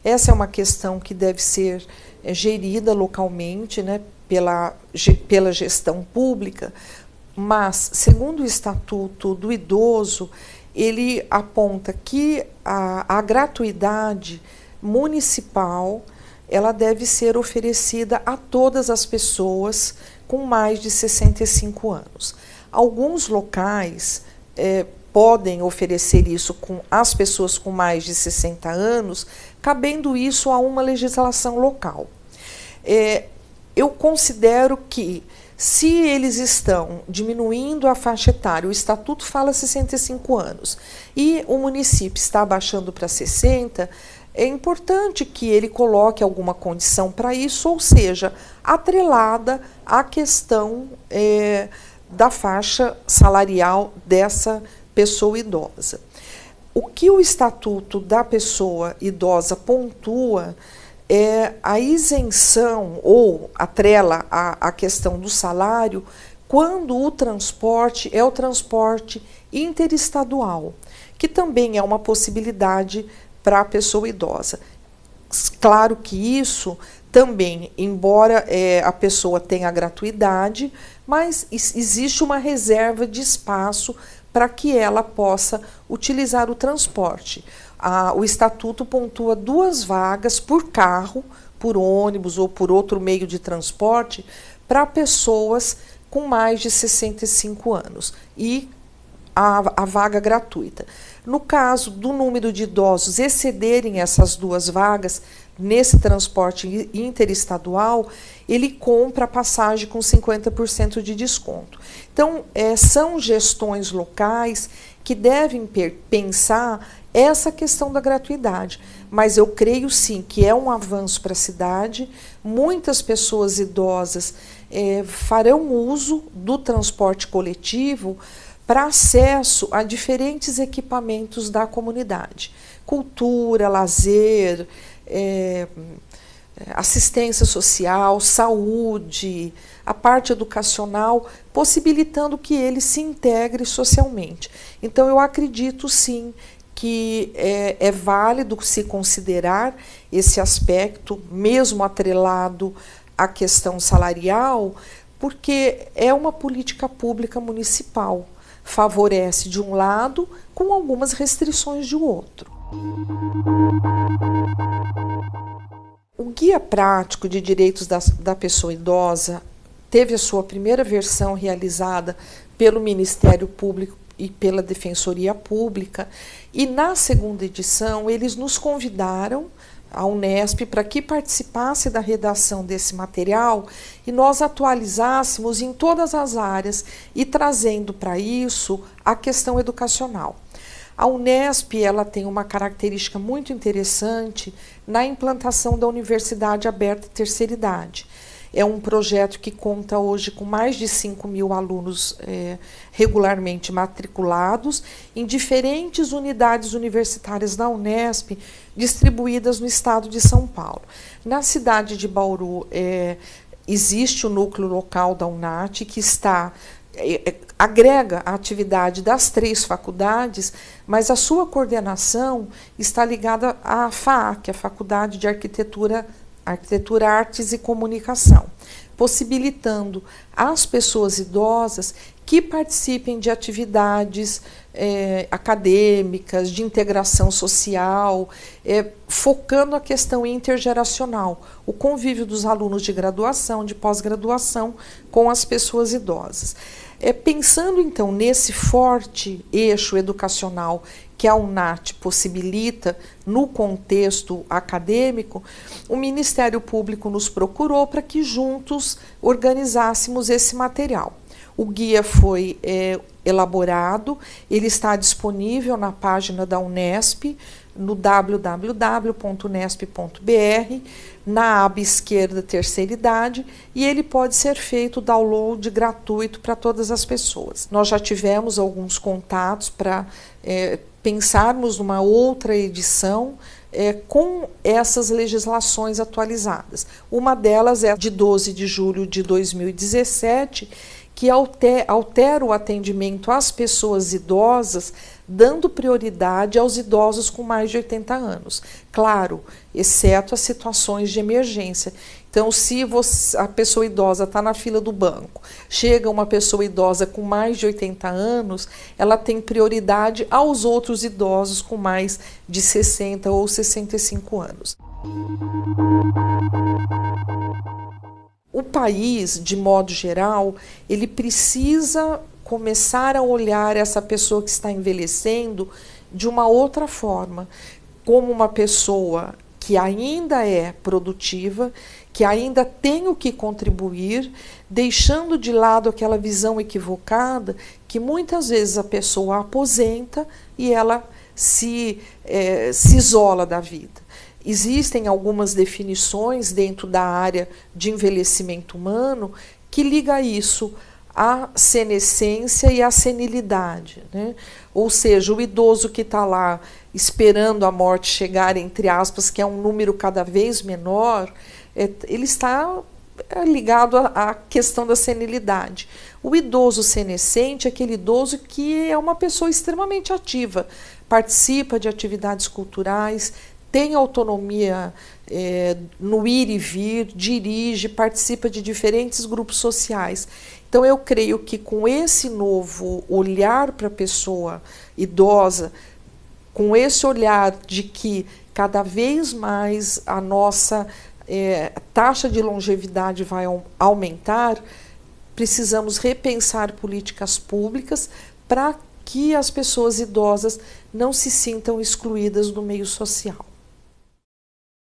Essa é uma questão que deve ser gerida localmente, né, pela gestão pública, mas, segundo o Estatuto do Idoso, ele aponta que a gratuidade municipal ela deve ser oferecida a todas as pessoas com mais de 65 anos. Alguns locais podem oferecer isso com as pessoas com mais de 60 anos, cabendo isso a uma legislação local. Eu considero que, se eles estão diminuindo a faixa etária, o Estatuto fala 65 anos, e o município está abaixando para 60, é importante que ele coloque alguma condição para isso, ou seja, atrelada à questão da faixa salarial dessa pessoa idosa. O que o Estatuto da Pessoa Idosa pontua é a isenção ou atrela a questão do salário quando o transporte é o transporte interestadual, que também é uma possibilidade para a pessoa idosa. Claro que isso também, embora a pessoa tenha gratuidade, mas existe uma reserva de espaço para que ela possa utilizar o transporte. O Estatuto pontua 2 vagas por carro, por ônibus ou por outro meio de transporte para pessoas com mais de 65 anos e a vaga gratuita. No caso do número de idosos excederem essas 2 vagas nesse transporte interestadual, ele compra a passagem com 50% de desconto. Então, são gestões locais que devem pensar essa questão da gratuidade, mas eu creio sim que é um avanço para a cidade. Muitas pessoas idosas farão uso do transporte coletivo para acesso a diferentes equipamentos da comunidade, cultura, lazer, assistência social, saúde, a parte educacional, possibilitando que ele se integre socialmente. Então, eu acredito sim que é válido se considerar esse aspecto, mesmo atrelado à questão salarial, porque é uma política pública municipal. Favorece de um lado, com algumas restrições de outro. O Guia Prático de Direitos da Pessoa Idosa teve a sua primeira versão realizada pelo Ministério Público e pela Defensoria Pública, e na segunda edição eles nos convidaram, a Unesp, para que participasse da redação desse material e nós atualizássemos em todas as áreas e trazendo para isso a questão educacional. A Unesp ela tem uma característica muito interessante na implantação da Universidade Aberta Terceira Idade. É um projeto que conta hoje com mais de 5.000 alunos regularmente matriculados em diferentes unidades universitárias da Unesp, distribuídas no estado de São Paulo. Na cidade de Bauru existe o núcleo local da UNAT, que agrega a atividade das 3 faculdades, mas a sua coordenação está ligada à FAAC, a Faculdade de Arquitetura, Artes e Comunicação, possibilitando às pessoas idosas que participem de atividades acadêmicas, de integração social, focando a questão intergeracional, o convívio dos alunos de graduação, de pós-graduação com as pessoas idosas. Pensando então nesse forte eixo educacional que a UNAT possibilita no contexto acadêmico, o Ministério Público nos procurou para que juntos organizássemos esse material. O guia foi elaborado, ele está disponível na página da Unesp, no www.unesp.br, na aba esquerda Terceira Idade, e ele pode ser feito download gratuito para todas as pessoas. Nós já tivemos alguns contatos para pensarmos numa outra edição com essas legislações atualizadas. Uma delas é de 12 de julho de 2017, que altera o atendimento às pessoas idosas dando prioridade aos idosos com mais de 80 anos. Claro, exceto as situações de emergência. Então, se a pessoa idosa está na fila do banco, chega uma pessoa idosa com mais de 80 anos, ela tem prioridade aos outros idosos com mais de 60 ou 65 anos. O país, de modo geral, ele precisa começar a olhar essa pessoa que está envelhecendo de uma outra forma, como uma pessoa que ainda é produtiva, que ainda tem o que contribuir, deixando de lado aquela visão equivocada que muitas vezes a pessoa aposenta e ela se isola da vida. Existem algumas definições dentro da área de envelhecimento humano que liga isso à senescência e à senilidade, né? Ou seja, o idoso que está lá esperando a morte chegar, entre aspas, que é um número cada vez menor, ele está ligado à questão da senilidade. O idoso senescente é aquele idoso que é uma pessoa extremamente ativa, participa de atividades culturais, tem autonomia no ir e vir, dirige, participa de diferentes grupos sociais. Então, eu creio que com esse novo olhar para a pessoa idosa, com esse olhar de que cada vez mais a nossa taxa de longevidade vai aumentar, precisamos repensar políticas públicas para que as pessoas idosas não se sintam excluídas do meio social.